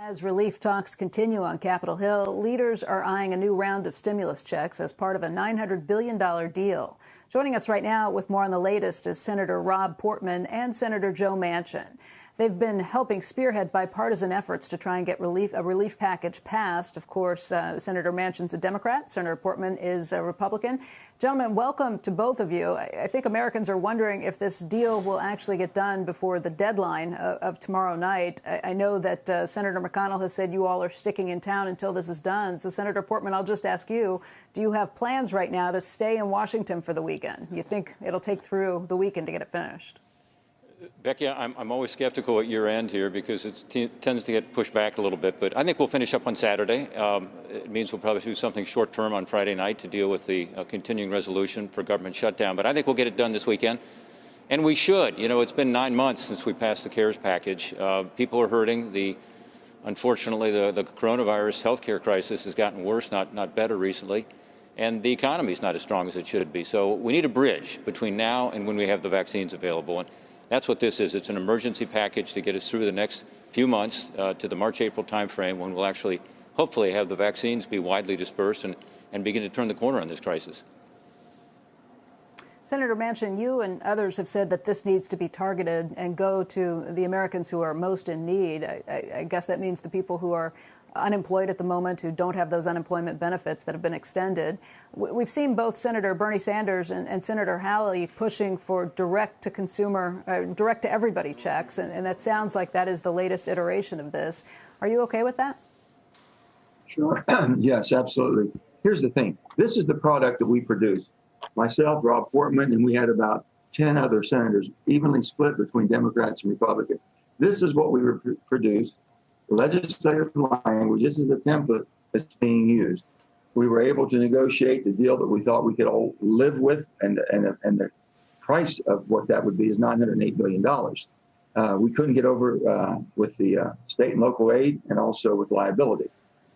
As relief talks continue on Capitol Hill, leaders are eyeing a new round of stimulus checks as part of a $900 billion deal. Joining us right now with more on the latest is Senator Rob Portman and Senator Joe Manchin. They've been helping spearhead bipartisan efforts to try and get a relief package passed. Of course, Senator Manchin's a Democrat. Senator Portman is a Republican. Gentlemen, welcome to both of you. I think Americans are wondering if this deal will actually get done before the deadline of tomorrow night. I know that Senator McConnell has said you all are sticking in town until this is done. So, Senator Portman, I'll just ask you, do you have plans right now to stay in Washington for the weekend? You think it'll take through the weekend to get it finished? Becky, I'm always skeptical at year end here because it tends to get pushed back a little bit. But I think we'll finish up on Saturday. It means we'll probably do something short term on Friday night to deal with the continuing resolution for government shutdown. But I think we'll get it done this weekend. And we should. You know, it's been 9 months since we passed the CARES package. People are hurting. Unfortunately, the coronavirus healthcare crisis has gotten worse, not better recently. And the economy is not as strong as it should be. So we need a bridge between now and when we have the vaccines available. And that's what this is. It's an emergency package to get us through the next few months to the March-April timeframe when we'll actually, hopefully, have the vaccines be widely dispersed and begin to turn the corner on this crisis. Senator Manchin, you and others have said that this needs to be targeted and go to the Americans who are most in need. I guess that means the people who are unemployed at the moment, who don't have those unemployment benefits that have been extended. We've seen both Senator Bernie Sanders and Senator Hawley pushing for direct-to-consumer, direct-to-everybody checks, and that sounds like that is the latest iteration of this. Are you okay with that? Sure. Yes, absolutely. Here's the thing. This is the product that we produce. Myself, Rob Portman, and we had about 10 other senators evenly split between Democrats and Republicans. This is what we produced. Legislative language, this is the template that's being used. We were able to negotiate the deal that we thought we could all live with, and the price of what that would be is $908 billion. We couldn't get over with the state and local aid and also with liability.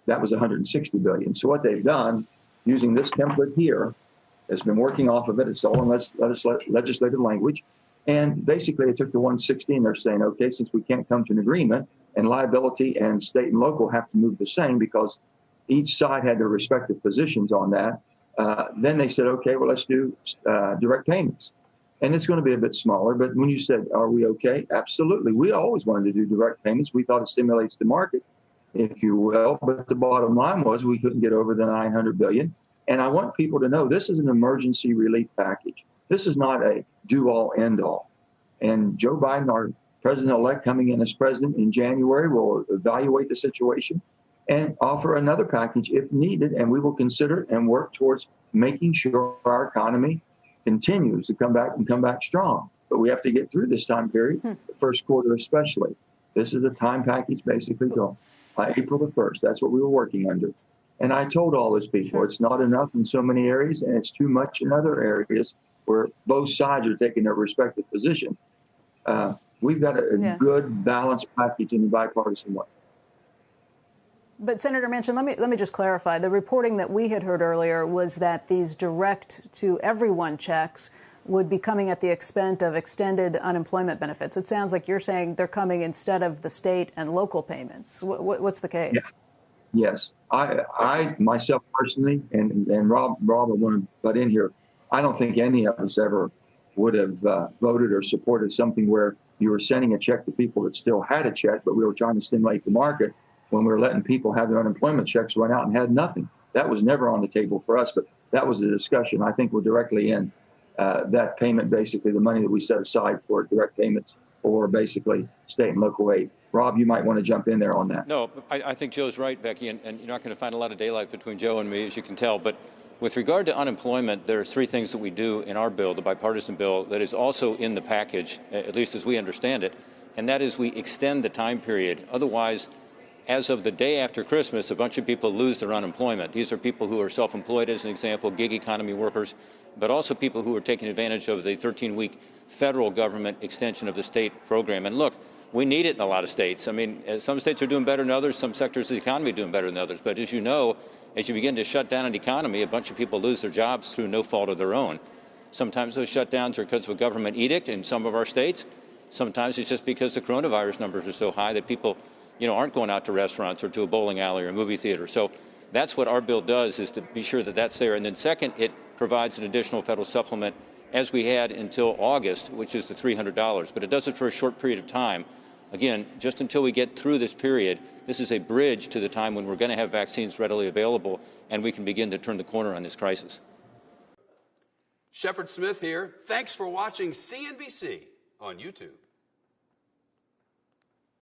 That was $160 billion. So what they've done, using this template here, has been working off of it. It's all in legislative language. And basically, they took the 160 and they're saying, okay, since we can't come to an agreement, and liability and state and local have to move the same because each side had their respective positions on that. Then they said, okay, well, let's do direct payments. And it's going to be a bit smaller. But when you said, are we okay? Absolutely. We always wanted to do direct payments. We thought it stimulates the market, if you will. But the bottom line was we couldn't get over the $900 billion. And I want people to know this is an emergency relief package. This is not a do-all, end-all. And Joe Biden, our president-elect, coming in as president in January, will evaluate the situation and offer another package if needed. And we will consider and work towards making sure our economy continues to come back strong. But we have to get through this time period, the first quarter especially. This is a time package basically till April the 1st. That's what we were working under. And I told all those people it's not enough in so many areas and it's too much in other areas where both sides are taking their respective positions. We've got a good balanced package in the bipartisan way. But Senator Manchin, let me just clarify. The reporting that we had heard earlier was that these direct to everyone checks would be coming at the expense of extended unemployment benefits. It sounds like you're saying they're coming instead of the state and local payments. What's the case? Yeah. Yes, I myself personally, and Rob, I want to butt in here. I don't think any of us ever would have voted or supported something where you were sending a check to people that still had a check, but we were trying to stimulate the market when we were letting people have their unemployment checks run out and had nothing. That was never on the table for us, but that was the discussion. I think we're directly in that payment, basically the money that we set aside for direct payments or basically state and local aid. Rob, you might want to jump in there on that. No, I think Joe's right, Becky, and you're not going to find a lot of daylight between Joe and me, as you can tell. But with regard to unemployment, there are three things that we do in our bill, the bipartisan bill, that is also in the package, at least as we understand it, and that is we extend the time period. Otherwise, as of the day after Christmas, a bunch of people lose their unemployment. These are people who are self-employed, as an example, gig economy workers, but also people who are taking advantage of the 13-week federal government extension of the state program. And look, we need it in a lot of states. I mean, some states are doing better than others. Some sectors of the economy are doing better than others. But as you know, as you begin to shut down an economy, a bunch of people lose their jobs through no fault of their own. Sometimes those shutdowns are because of a government edict in some of our states. Sometimes it's just because the coronavirus numbers are so high that people aren't going out to restaurants or to a bowling alley or a movie theater. So that's what our bill does, is to be sure that that's there. And then second, it provides an additional federal supplement, as we had until August, which is the $300. But it does it for a short period of time. Again, just until we get through this period. This is a bridge to the time when we're going to have vaccines readily available and we can begin to turn the corner on this crisis. Shepard Smith here. Thanks for watching CNBC on YouTube.